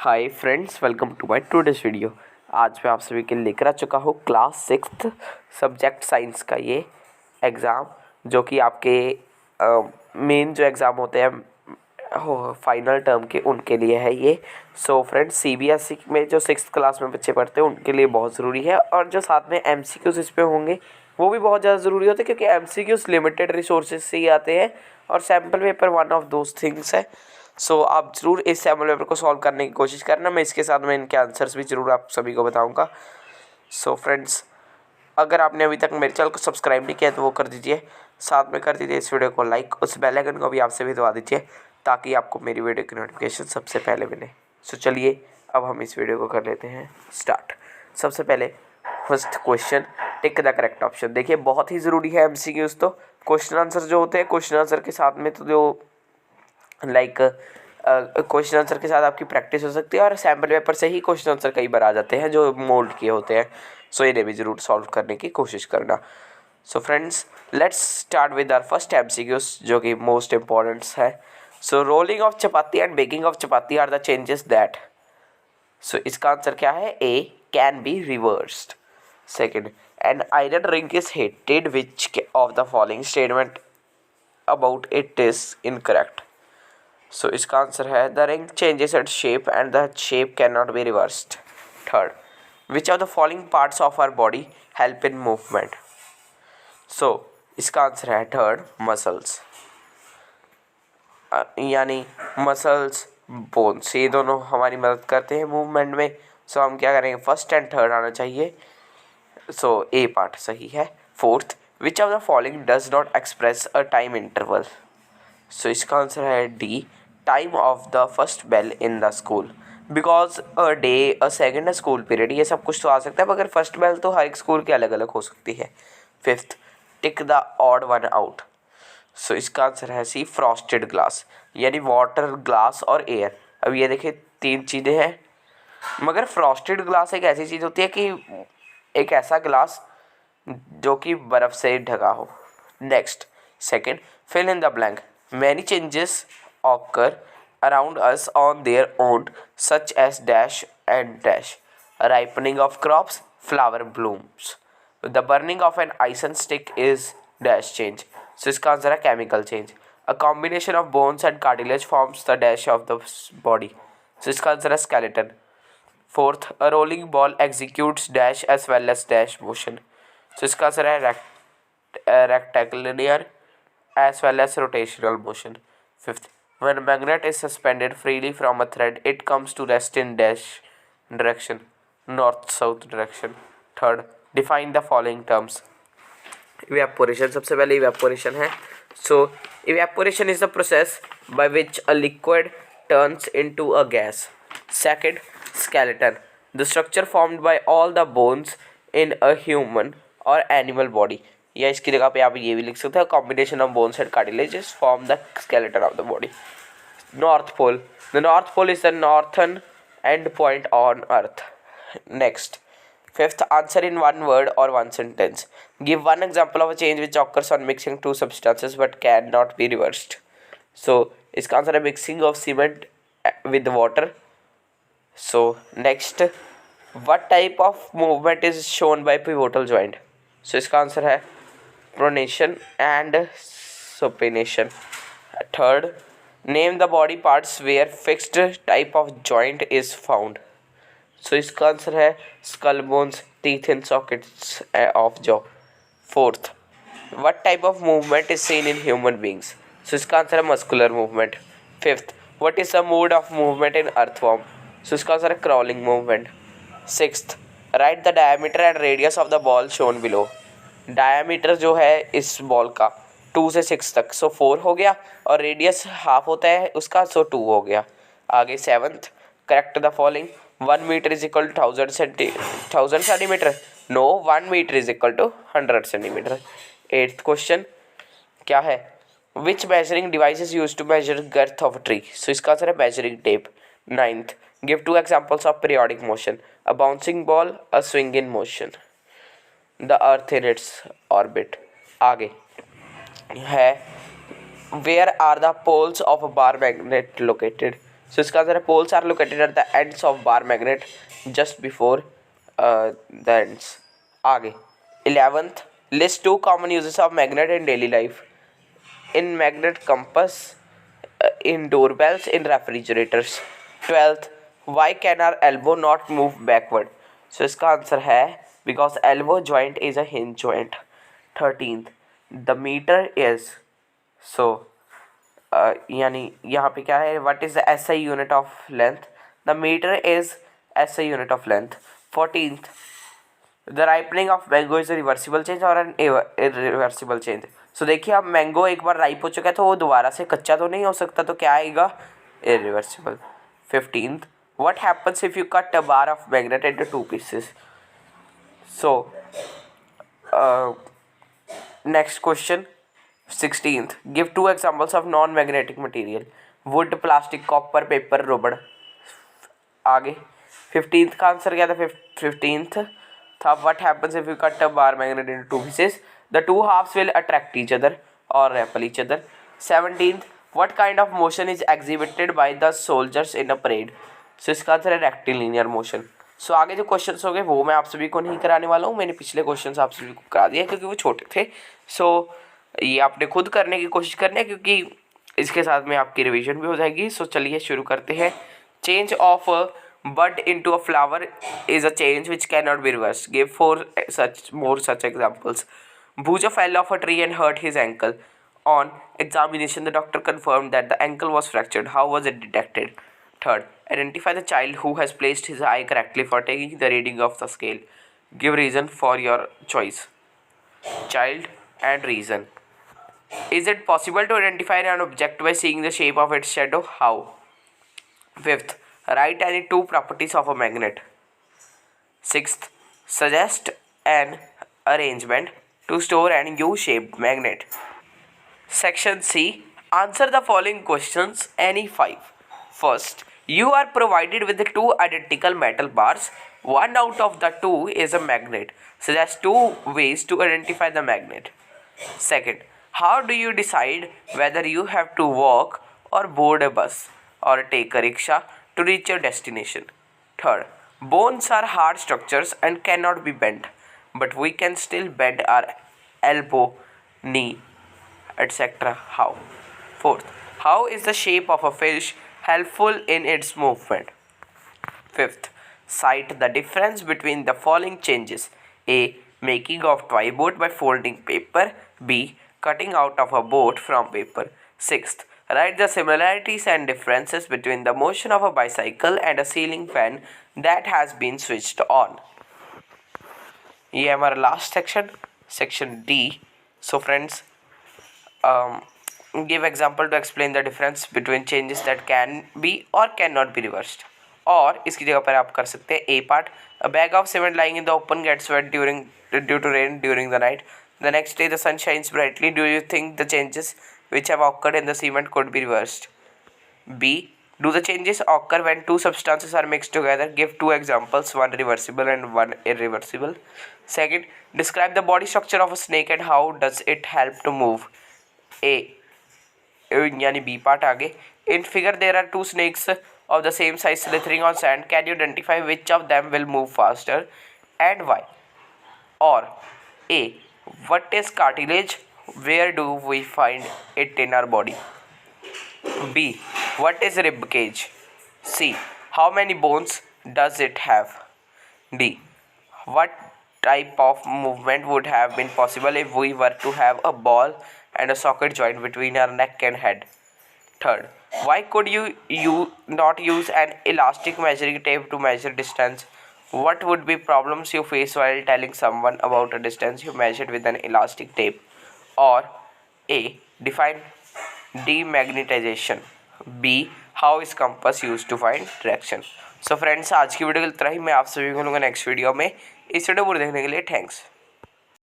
Hi friends, welcome to my today's video. आज मैं आप सभी के लिए लेकर आ चुका हूँ क्लास 6 सब्जेक्ट साइंस का ये एग्ज़ाम, जो कि आपके मेन जो एग्ज़ाम होते हैं फाइनल टर्म के, उनके लिए है ये। सो फ्रेंड्स, सीबीएसई में जो 6th क्लास में बच्चे पढ़ते हैं उनके लिए बहुत ज़रूरी है, और जो साथ में एमसीक्यूज़ इस पे होंगे वो भी बहुत ज़्यादा ज़रूरी होते हैं, क्योंकि एमसीक्यूज़ लिमिटेड रिसोर्सेज से ही आते हैं और sample paper one of those things है। सो आप ज़रूर इस सैम्पल पेपर को सॉल्व करने की कोशिश करना। मैं इसके साथ में इनके आंसर्स भी ज़रूर आप सभी को बताऊंगा। सो फ्रेंड्स, अगर आपने अभी तक मेरे चैनल को सब्सक्राइब नहीं किया तो वो कर दीजिए, साथ में कर दीजिए इस वीडियो को लाइक, उस बेल आइकन को भी आपसे भी दबा दीजिए ताकि आपको मेरी वीडियो की नोटिफिकेशन सबसे पहले मिले। सो चलिए अब हम इस वीडियो को कर लेते हैं स्टार्ट। सबसे पहले first question, tick the correct option. देखिए, बहुत ही ज़रूरी है एमसीक्यूज़। तो क्वेश्चन आंसर जो होते हैं, क्वेश्चन आंसर के साथ में तो जो क्वेश्चन आंसर के साथ आपकी प्रैक्टिस हो सकती है, और सैम्पल पेपर से ही क्वेश्चन आंसर कई बार आ जाते हैं जो मोल्ड किए होते हैं। सो इन्हें भी ज़रूर सॉल्व करने की कोशिश करना। So friends, let's start with our first MCQs, जो कि मोस्ट इम्पॉर्टेंट है। So rolling of chapati and baking of chapati are the changes that. So इसका आंसर क्या है? A, can be reversed. Second, an iron ring is heated, which of the following statement about it is incorrect. So इसका answer है the ring changes its shape and the shape can not be reversed. Third, which of the following parts of our body help in movement. So इसका answer है third, muscles. यानी muscles, bones, ये दोनों हमारी मदद करते हैं मूवमेंट में। सो हम क्या करेंगे, फर्स्ट एंड थर्ड आना चाहिए। सो ए पार्ट सही है। Fourth, which of the following does not express a time interval. So इसका आंसर है D, time of the first bell in the school, because a day, a second, a school period, ये सब कुछ तो आ सकता है, मगर फर्स्ट बेल तो हर एक स्कूल के अलग अलग हो सकती है। Fifth, tick the odd one out. So इसका आंसर है सी, फ्रॉस्टेड ग्लास, यानी वाटर, ग्लास और एयर। अब ये देखिए, तीन चीज़ें हैं, मगर फ्रॉस्टेड ग्लास एक ऐसी चीज़ होती है कि एक ऐसा ग्लास जो कि बर्फ़ से ढका हो। Next, second, fill in the blank. Many changes occur around us on their own, such as dash and dash. Ripening of crops, flower blooms. The burning of an icen stick is dash change. So इसका answer है chemical change. A combination of bones and cartilage forms the dash of the body. So इसका answer है skeleton. Fourth, a rolling ball executes dash as well as dash motion. So इसका answer है rectilinear as well as rotational motion. Fifth, when a magnet is suspended freely from a thread, it comes to rest in dash direction, north-south direction. Third, define the following terms. Evaporation, सबसे पहले evaporation है. So, evaporation is the process by which a liquid turns into a gas. Second, skeleton, the structure formed by all the bones in a human or animal body. या इसकी जगह पे आप ये भी लिख सकते हैं, combination of bones and cartilages form the skeleton of the body. North pole, the north pole is the northern end point on earth. Next, fifth, answer in one word और one sentence. Give one example of a change which occurs on mixing two substances but can not be reversed. So इसका answer है mixing of cement with water. So next, what type of movement is shown by pivotal joint. So इसका answer है pronation and supination. Third, name the body parts where fixed type of joint is found. So इसका answer है skull bones, teeth and sockets of jaw. Fourth, what type of movement is seen in human beings. So इसका answer है muscular movement. Fifth, what is the mode of movement in earthworm. So इसका answer है crawling movement. Sixth, write the diameter and radius of the ball shown below. Diameter जो है इस ball का 2 से 6 तक, सो 4 हो गया, और रेडियस हाफ होता है उसका, सो 2 हो गया. आगे seventh, correct the following. 1 metre is equal to 1000 centimetre. No, 1 metre is equal to 100 centimetre. Eighth question क्या है? Which measuring device is use to measure girth of tree. So इसका आंसर है measuring tape. Ninth, give 2 examples of periodic motion. A bouncing ball, a swing in motion. The earth in its orbit. आगे है where are the poles of a bar magnet located. So इसका answer है poles are located at the ends of bar magnet just before the ends. आगे 11th, list 2 common uses of magnet in daily life. In magnet compass, in doorbells, in refrigerators। 12th, why can our elbow not move backward? So इसका answer है because elbow joint is a hinge joint। 13th, the meter is, so यानी यहाँ पे क्या है, what is the SI unit of length? The meter is SI unit of length। 14th, the ripening of mango is a reversible change or an irreversible change? सो देखिए, अब mango एक बार ripe हो चुका है तो वो दोबारा से कच्चा तो नहीं हो सकता, तो क्या आएगा, irreversible. 15th, what happens if you cut a bar of magnet into 2 pieces? So next question 16th, give 2 examples of non magnetic material. Would, plastic, copper, paper, रबड़। आगे 15th का आंसर क्या था, 15th था what happens if you cut a bar magnet into 2 pieces? The two halves will attract each other or repel each other। 17th, what kind of motion is exhibited by the soldiers in a parade? So इसका answer है rectilinear motion. सो आगे जो questions हो गए वो मैं आप सभी को नहीं कराने वाला हूँ, मैंने पिछले क्वेश्चंस आप सभी को करा दिए क्योंकि वो छोटे थे। सो ये आपने खुद करने की कोशिश करनी है क्योंकि इसके साथ में आपकी रिविजन भी हो जाएगी। सो चलिए शुरू करते हैं। Change of bud into a flower is a change which cannot be reversed। Give 4 such examples। Bhuja fell off a tree and hurt his ankle. On examination, the doctor confirmed that the ankle was fractured. How was it detected? Third, identify the child who has placed his eye correctly for taking the reading of the scale. Give reason for your choice. Child and reason. Is it possible to identify an object by seeing the shape of its shadow? How? Fifth, write any 2 properties of a magnet. Sixth, suggest an arrangement to store an U-shaped magnet. Section C, answer the following questions, any 5. First, you are provided with the 2 identical metal bars. One out of the 2 is a magnet. Suggest 2 ways to identify the magnet. Second, how do you decide whether you have to walk or board a bus or take a rickshaw to reach your destination? Third, bones are hard structures and cannot be bent, but we can still bend our elbow, knee, etc. How? Fourth, how is the shape of a fish helpful in its movement? Fifth, cite the difference between the following changes. A, making of toy boat by folding paper. B, cutting out of a boat from paper. Sixth, write the similarities and differences between the motion of a bicycle and a ceiling fan that has been switched on. ये हमारा last section D. So friends, give example to explain the difference between changes that can be और can not be reversed. और इसकी जगह पर आप कर सकते हैं A part, a bag of cement lying in the open gets wet due to rain during the night. The next day the sun shines brightly. Do you think the changes which have occurred in the cement could be reversed? B, do the changes occur when 2 substances are mixed together? Give 2 examples, one reversible and one irreversible. Second, describe the body structure of a snake and how does it help to move? A, यानी B part आगे, in figure there are 2 snakes of the same size slithering on sand. Can you identify which of them will move faster and why? Or A, what is cartilage? Where do we find it in our body? B, what is rib cage? C, how many bones does it have? D, what type of movement would have been possible if we were to have a ball and a socket joint between our neck and head? Third, why could you not use an elastic measuring tape to measure distance? What would be problems you face while telling someone about a distance you measured with an elastic tape? Or A, define demagnetization. B, how is compass used to find direction? So friends, आज की video की तरह ही मैं आप सभी को मिलूंगा next video में। इस वीडियो को देखने के लिए थैंक्स।